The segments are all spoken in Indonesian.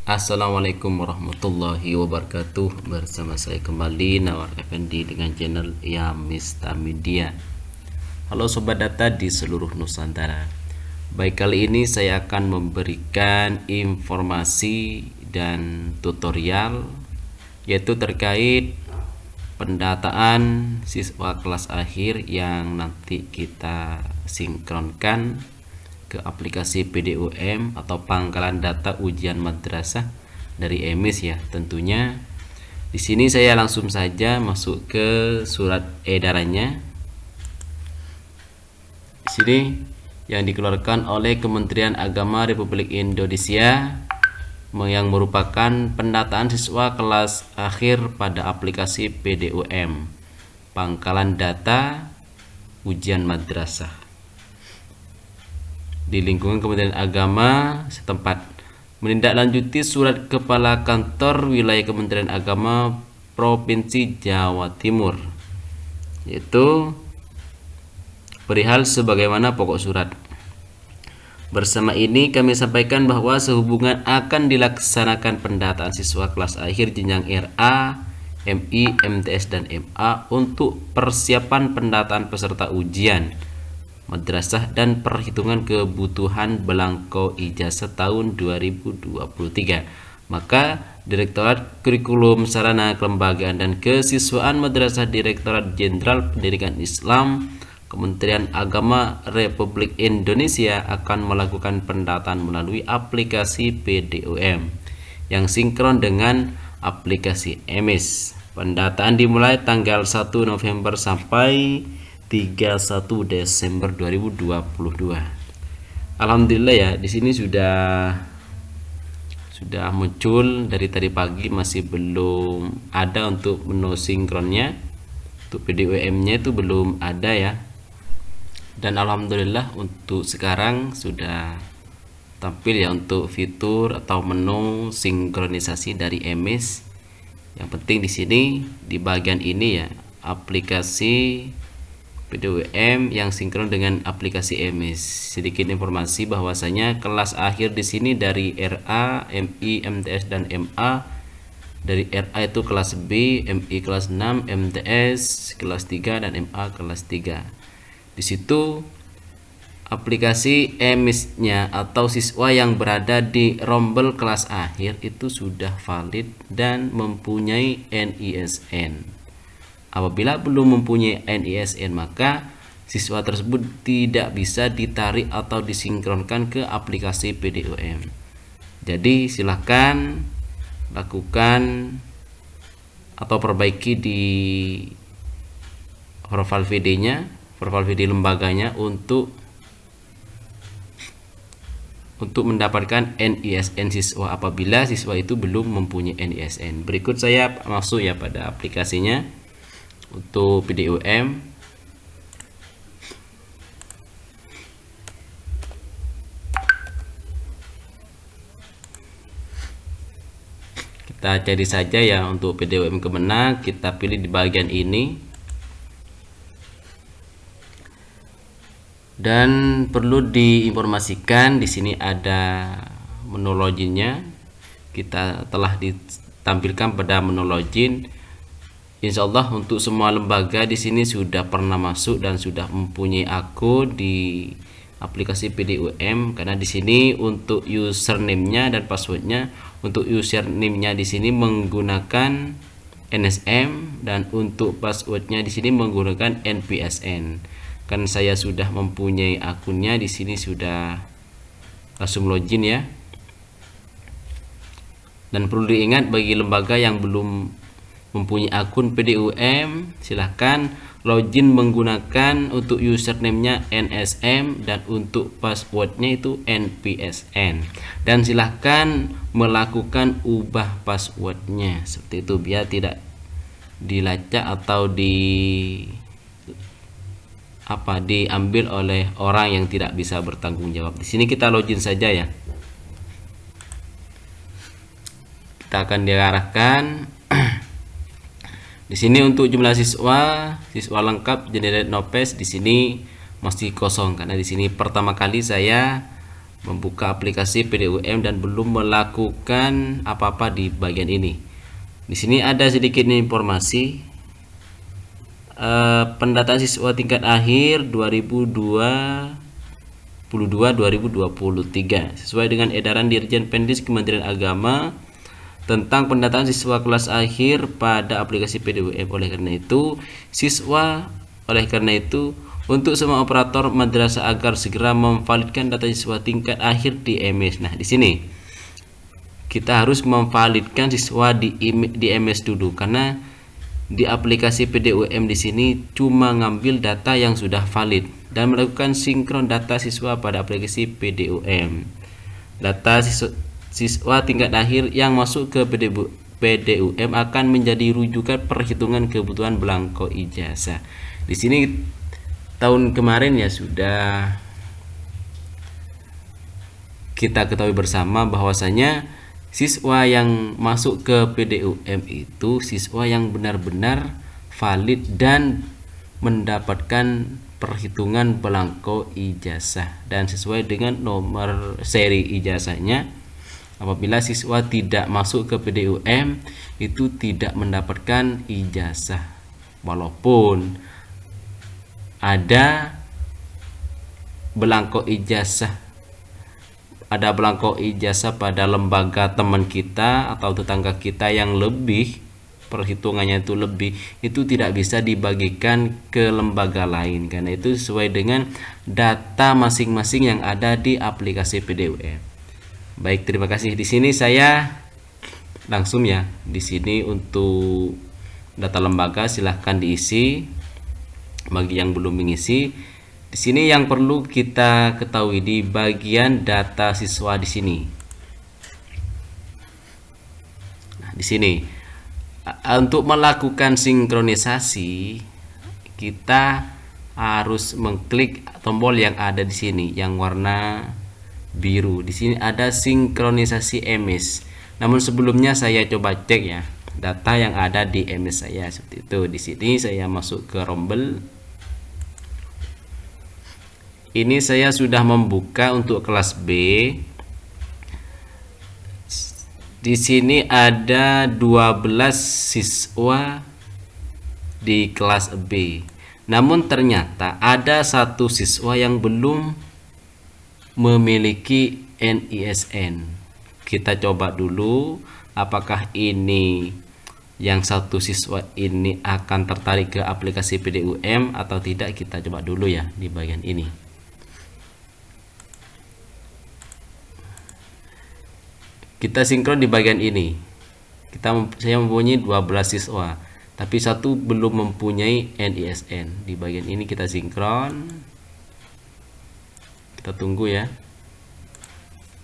Assalamualaikum warahmatullahi wabarakatuh. Bersama saya kembali Nawar Effendi dengan channel Yamista Media. Halo Sobat Data di seluruh Nusantara. Baik, kali ini saya akan memberikan informasi dan tutorial yaitu terkait pendataan siswa kelas akhir yang nanti kita sinkronkan ke aplikasi PDUM atau pangkalan data ujian madrasah dari EMIS ya. Tentunya di sini saya langsung saja masuk ke surat edarannya. Di sini yang dikeluarkan oleh Kementerian Agama Republik Indonesia yang merupakan pendataan siswa kelas akhir pada aplikasi PDUM pangkalan data ujian madrasah di lingkungan Kementerian Agama setempat, menindaklanjuti surat Kepala Kantor Wilayah Kementerian Agama Provinsi Jawa Timur, yaitu perihal sebagaimana pokok surat. Bersama ini kami sampaikan bahwa sehubungan akan dilaksanakan pendataan siswa kelas akhir jenjang RA, MI, MTS, dan MA untuk persiapan pendataan peserta ujian madrasah dan perhitungan kebutuhan belangko ijazah tahun 2023, maka Direktorat Kurikulum Sarana Kelembagaan dan Kesiswaan Madrasah Direktorat Jenderal Pendidikan Islam Kementerian Agama Republik Indonesia akan melakukan pendataan melalui aplikasi PDUM yang sinkron dengan aplikasi EMIS. Pendataan dimulai tanggal 1 November sampai 31 Desember 2022. Alhamdulillah ya, di sini sudah muncul dari tadi pagi, masih belum ada untuk menu sinkronnya. Untuk PDUM-nya itu belum ada ya. Dan alhamdulillah untuk sekarang sudah tampil ya untuk fitur atau menu sinkronisasi dari EMIS. Yang penting di sini di bagian ini ya, aplikasi PDUM yang sinkron dengan aplikasi EMIS. Sedikit informasi bahwasanya kelas akhir di sini dari RA, MI, MTS, dan MA. Dari RA itu kelas B, MI kelas 6, MTS kelas 3, dan MA kelas 3. Di situ aplikasi EMIS-nya atau siswa yang berada di rombel kelas akhir itu sudah valid dan mempunyai NISN. Apabila belum mempunyai NISN, maka siswa tersebut tidak bisa ditarik atau disinkronkan ke aplikasi PDUM. Jadi silahkan lakukan atau perbaiki di profil VD-nya, profil VD lembaganya untuk mendapatkan NISN siswa apabila siswa itu belum mempunyai NISN. Berikut saya masuk ya pada aplikasinya. Untuk PDUM, kita cari saja ya untuk PDUM Kemenang, kita pilih di bagian ini. Dan perlu diinformasikan di sini ada menu loginnya. Kita telah ditampilkan pada menu login. Insya Allah untuk semua lembaga di sini sudah pernah masuk dan sudah mempunyai akun di aplikasi PDUM, karena di sini untuk username-nya dan password-nya, untuk username-nya di sini menggunakan NSM dan untuk password-nya di sini menggunakan NPSN. Kan saya sudah mempunyai akunnya di sini, sudah langsung login ya. Dan perlu diingat bagi lembaga yang belum mempunyai akun PDUM, silahkan login menggunakan untuk username-nya NSM dan untuk password-nya itu NPSN. Dan silahkan melakukan ubah password-nya seperti itu biar tidak dilacak atau diambil oleh orang yang tidak bisa bertanggung jawab. Di sini kita login saja ya. Kita akan diarahkan. Di sini untuk jumlah siswa lengkap generate nopes di sini masih kosong karena di sini pertama kali saya membuka aplikasi PDUM dan belum melakukan apa-apa di bagian ini. Di sini ada sedikit informasi pendataan siswa tingkat akhir 2022-2023 sesuai dengan edaran Dirjen Pendis Kementerian Agama tentang pendataan siswa kelas akhir pada aplikasi PDUM. Oleh karena itu untuk semua operator madrasah agar segera memvalidkan data siswa tingkat akhir di MS. Nah, di sini kita harus memvalidkan siswa di MS dulu, karena di aplikasi PDUM di sini cuma ngambil data yang sudah valid dan melakukan sinkron data siswa pada aplikasi PDUM. Data siswa tingkat akhir yang masuk ke PDUM akan menjadi rujukan perhitungan kebutuhan belangko ijazah. Di sini tahun kemarin ya sudah kita ketahui bersama bahwasanya siswa yang masuk ke PDUM itu siswa yang benar-benar valid dan mendapatkan perhitungan belangko ijazah dan sesuai dengan nomor seri ijazahnya. Apabila siswa tidak masuk ke PDUM itu tidak mendapatkan ijazah, walaupun ada belangko ijazah pada lembaga teman kita atau tetangga kita yang lebih perhitungannya itu tidak bisa dibagikan ke lembaga lain, karena itu sesuai dengan data masing-masing yang ada di aplikasi PDUM. Baik, terima kasih. Di sini saya langsung ya. Di sini untuk data lembaga silahkan diisi bagi yang belum mengisi. Di sini yang perlu kita ketahui di bagian data siswa di sini. Nah, di sini untuk melakukan sinkronisasi kita harus mengklik tombol yang ada di sini yang warna biru. Di sini ada sinkronisasi MS. Namun sebelumnya saya coba cek ya data yang ada di MS saya seperti itu. Di sini saya masuk ke rombel. Ini saya sudah membuka untuk kelas B. Di sini ada 12 siswa di kelas B. Namun ternyata ada satu siswa yang belum memiliki NISN. Kita coba dulu apakah ini yang satu siswa ini akan tertarik ke aplikasi PDUM atau tidak. Kita coba dulu ya di bagian ini. Kita sinkron di bagian ini. Saya mempunyai 12 siswa, tapi satu belum mempunyai NISN. Di bagian ini kita sinkron. Kita tunggu ya.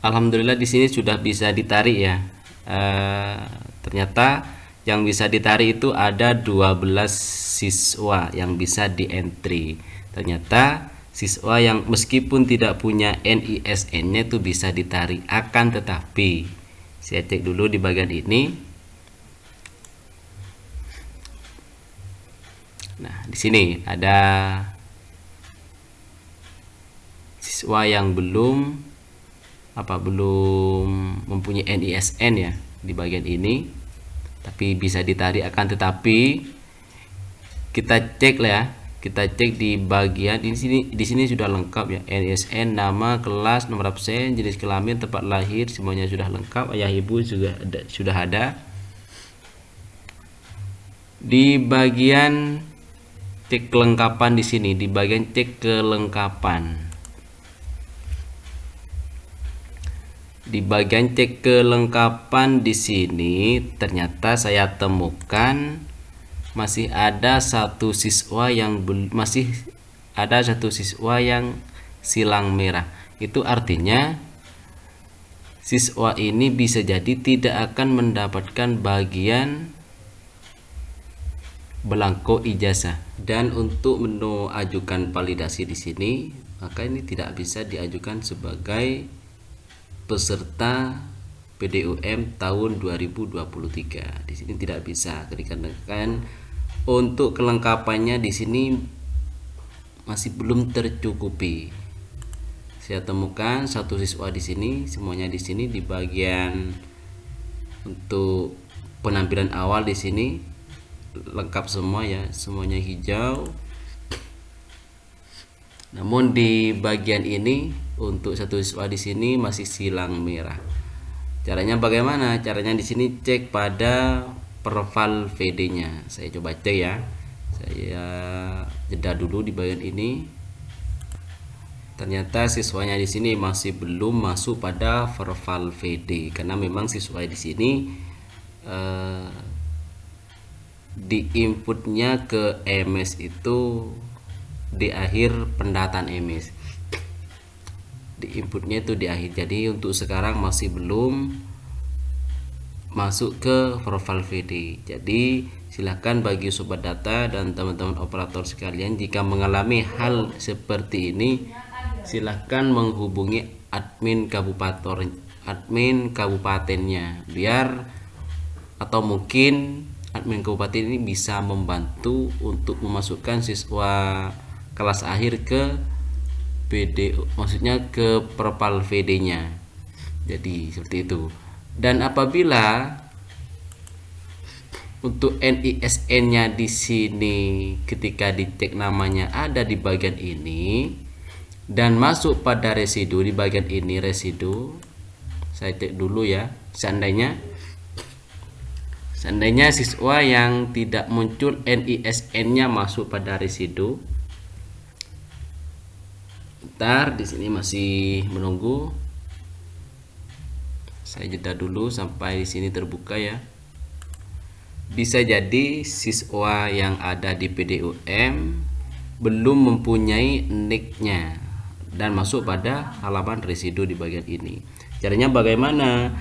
Alhamdulillah di sini sudah bisa ditarik ya. Ternyata yang bisa ditarik itu ada 12 siswa yang bisa di entry. Ternyata siswa yang meskipun tidak punya NISN-nya itu bisa ditarik, akan tetapi saya cek dulu di bagian ini. Nah, di sini ada siswa yang belum mempunyai NISN ya di bagian ini, tapi bisa ditarik, akan tetapi kita cek lah ya. Kita cek di bagian di sini sudah lengkap ya, NISN, nama, kelas, nomor absen, jenis kelamin, tempat lahir, semuanya sudah lengkap. Ayah ibu juga sudah ada. Di bagian cek kelengkapan di sini, di bagian cek kelengkapan. Di bagian cek kelengkapan di sini ternyata saya temukan masih ada satu siswa yang silang merah. Itu artinya siswa ini bisa jadi tidak akan mendapatkan bagian belangko ijazah. Dan untuk menu ajukan validasi di sini, maka ini tidak bisa diajukan sebagai peserta PDUM tahun 2023. Di sini tidak bisa, dikarenakan untuk kelengkapannya di sini masih belum tercukupi. Saya temukan satu siswa di sini, semuanya di sini di bagian untuk penampilan awal di sini lengkap semua ya, semuanya hijau. Namun di bagian ini untuk satu siswa di sini masih silang merah. Caranya bagaimana? Caranya di sini cek pada profil VD-nya. Saya coba cek ya. Saya jeda dulu di bagian ini. Ternyata siswanya di sini masih belum masuk pada profil VD karena memang siswa di sini di inputnya ke MS itu di akhir pendataan MS. Di inputnya itu di akhir. Jadi untuk sekarang masih belum masuk ke profil VD. Jadi silahkan bagi sobat data dan teman-teman operator sekalian, jika mengalami hal seperti ini silahkan menghubungi admin kabupatennya biar, atau mungkin admin kabupaten ini bisa membantu untuk memasukkan siswa kelas akhir ke PD, maksudnya ke profil VD-nya. Jadi seperti itu. Dan apabila untuk NISN-nya di sini ketika dicek namanya ada di bagian ini dan masuk pada residu di bagian ini, residu, saya cek dulu ya. Seandainya siswa yang tidak muncul NISN-nya masuk pada residu. Bentar, di sini masih menunggu. Saya jeda dulu sampai di sini terbuka ya. Bisa jadi siswa yang ada di PDUM belum mempunyai nick-nya dan masuk pada halaman residu di bagian ini. Caranya bagaimana?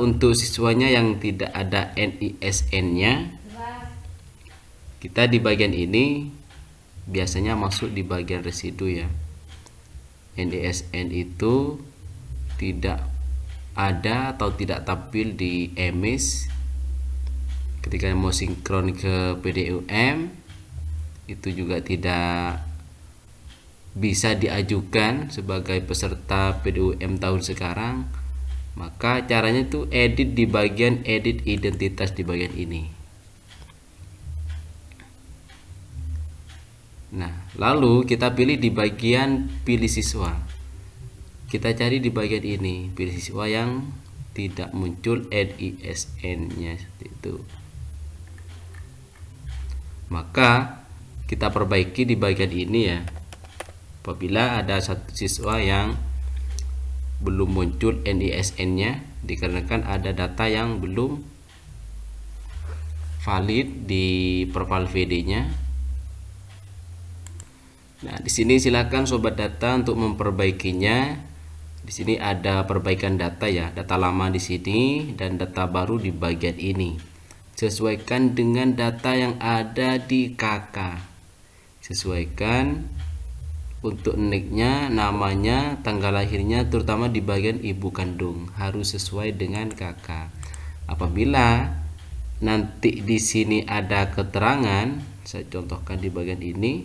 Untuk siswanya yang tidak ada NISN-nya, kita di bagian ini biasanya masuk di bagian residu ya. NISN itu tidak ada atau tidak tampil di MS ketika mau sinkron ke PDUM, itu juga tidak bisa diajukan sebagai peserta PDUM tahun sekarang. Maka caranya itu edit di bagian edit identitas di bagian ini. Nah, lalu kita pilih di bagian pilih siswa. Kita cari di bagian ini, pilih siswa yang tidak muncul NISN-nya seperti itu. Maka kita perbaiki di bagian ini ya. Apabila ada satu siswa yang belum muncul NISN-nya dikarenakan ada data yang belum valid di profil VD-nya. Nah, di sini silakan sobat data untuk memperbaikinya. Di sini ada perbaikan data ya, data lama di sini dan data baru di bagian ini. Sesuaikan dengan data yang ada di KK. Sesuaikan untuk nick-nya, namanya, tanggal lahirnya, terutama di bagian ibu kandung harus sesuai dengan KK. Apabila nanti di sini ada keterangan, saya contohkan di bagian ini.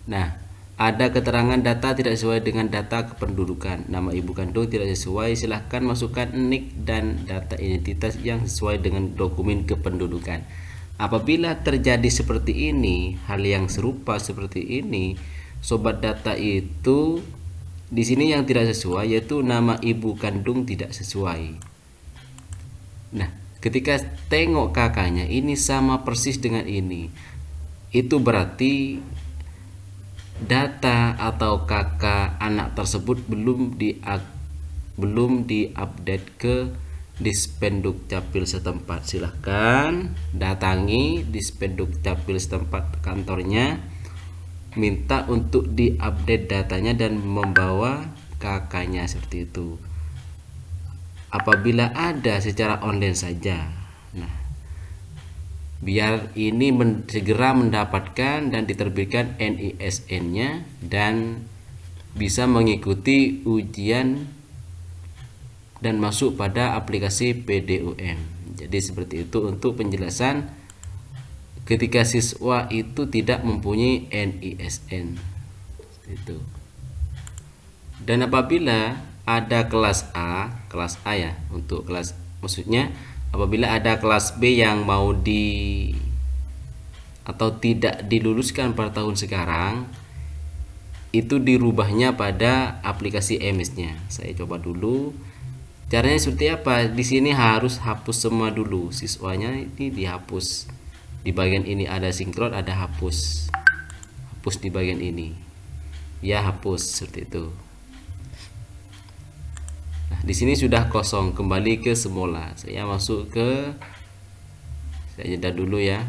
Nah, ada keterangan data tidak sesuai dengan data kependudukan, nama ibu kandung tidak sesuai, silahkan masukkan nick dan data identitas yang sesuai dengan dokumen kependudukan. Apabila terjadi seperti ini, hal yang serupa seperti ini, sobat data itu di sini yang tidak sesuai yaitu nama ibu kandung tidak sesuai. Nah, ketika tengok kakaknya ini sama persis dengan ini, itu berarti data atau kakak anak tersebut belum diupdate ke Dispenduk Capil setempat. Silahkan datangi Dispenduk Capil setempat kantornya, minta untuk diupdate datanya dan membawa kakaknya seperti itu. Apabila ada secara online saja. Nah, biar ini segera mendapatkan dan diterbitkan NISN-nya dan bisa mengikuti ujian dan masuk pada aplikasi PDUM. Jadi seperti itu untuk penjelasan ketika siswa itu tidak mempunyai NISN. itu. Dan apabila ada kelas A ya, untuk kelas, maksudnya apabila ada kelas B yang mau atau tidak diluluskan pada tahun sekarang, itu dirubahnya pada aplikasi MS-nya. Saya coba dulu. Caranya seperti apa? Di sini harus hapus semua dulu. Siswanya ini dihapus. Di bagian ini ada sinkron, ada hapus. Hapus di bagian ini. Ya, hapus seperti itu. Nah, di sini sudah kosong, kembali ke semula. Saya jeda dulu ya,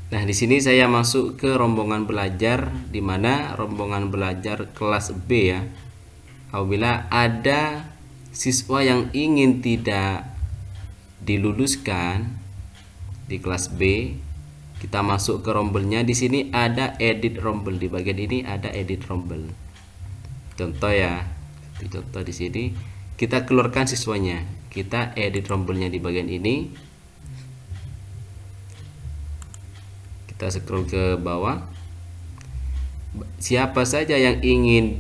Nah, di sini saya masuk ke rombongan belajar, di mana rombongan belajar kelas B ya. Apabila ada siswa yang ingin tidak diluluskan di kelas B, kita masuk ke rombelnya. Di sini ada edit rombel, di bagian ini ada edit rombel. Contoh ya, contoh di sini kita keluarkan siswanya, kita edit rombelnya di bagian ini. Kita scroll ke bawah. Siapa saja yang ingin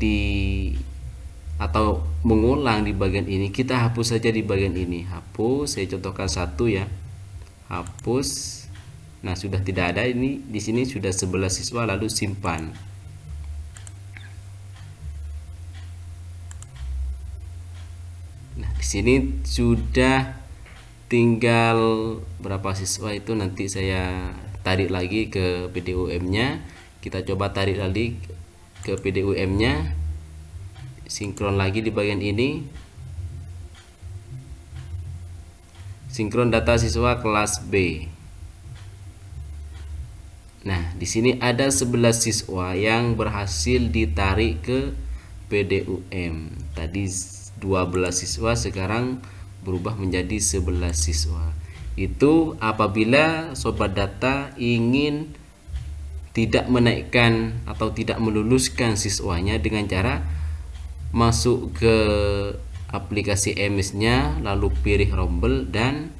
atau mengulang di bagian ini, kita hapus saja di bagian ini. Hapus, saya contohkan satu ya. Hapus. Nah, sudah tidak ada ini. Di sini sudah 11 siswa, lalu simpan. Nah, di sini sudah tinggal berapa siswa itu nanti saya tarik lagi ke PDUM-nya. Kita coba tarik lagi ke PDUM-nya. Sinkron lagi di bagian ini. Sinkron data siswa kelas B. Nah, di sini ada 11 siswa yang berhasil ditarik ke PDUM. Tadi 12 siswa, sekarang berubah menjadi 11 siswa. Itu apabila sobat data ingin tidak menaikkan atau tidak meluluskan siswanya dengan cara masuk ke aplikasi MS-nya, lalu pilih rombel dan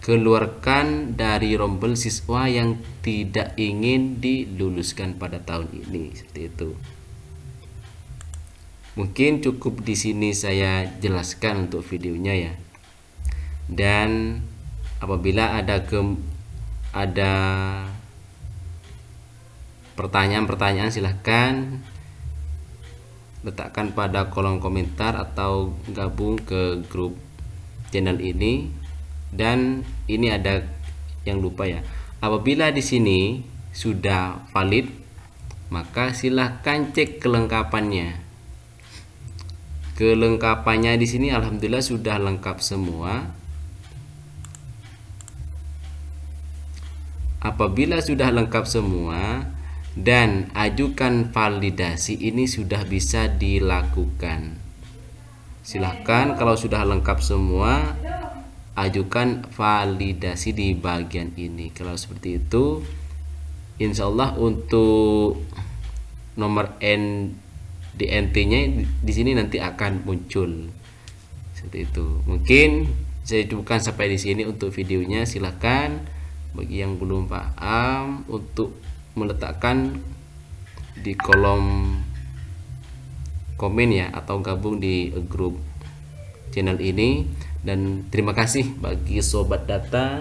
keluarkan dari rombel siswa yang tidak ingin diluluskan pada tahun ini, seperti itu. Mungkin cukup di sini saya jelaskan untuk videonya ya. Dan apabila ada pertanyaan-pertanyaan, silahkan letakkan pada kolom komentar atau gabung ke grup channel ini. Dan ini ada yang lupa ya, apabila di sini sudah valid, maka silahkan cek kelengkapannya. Kelengkapannya di sini alhamdulillah sudah lengkap semua. Apabila sudah lengkap semua dan ajukan validasi, ini sudah bisa dilakukan. Silahkan kalau sudah lengkap semua, ajukan validasi di bagian ini. Kalau seperti itu, insya Allah untuk nomor NDNT-nya di sini nanti akan muncul. Seperti itu. Mungkin saya cukupkan sampai di sini untuk videonya. Silahkan bagi yang belum paham untuk meletakkan di kolom komen ya, atau gabung di grup channel ini. Dan terima kasih bagi sobat data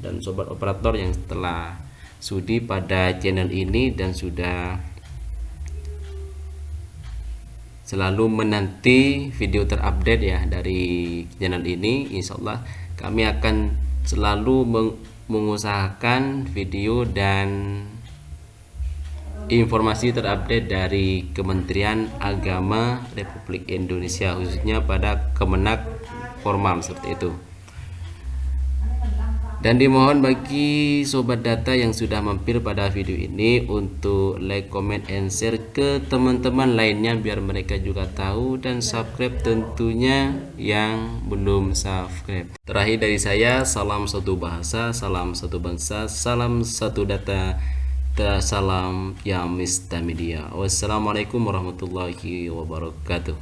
dan sobat operator yang telah sudi pada channel ini dan sudah selalu menanti video terupdate ya dari channel ini. Insya Allah kami akan selalu mengusahakan video dan informasi terupdate dari Kementerian Agama Republik Indonesia, khususnya pada Kemenak formal seperti itu. Dan dimohon bagi sobat data yang sudah mampir pada video ini untuk like, comment, and share ke teman-teman lainnya biar mereka juga tahu, dan subscribe tentunya yang belum subscribe. Terakhir dari saya, salam satu bahasa, salam satu bangsa, salam satu data, salam ya Mista Media. Wassalamualaikum warahmatullahi wabarakatuh.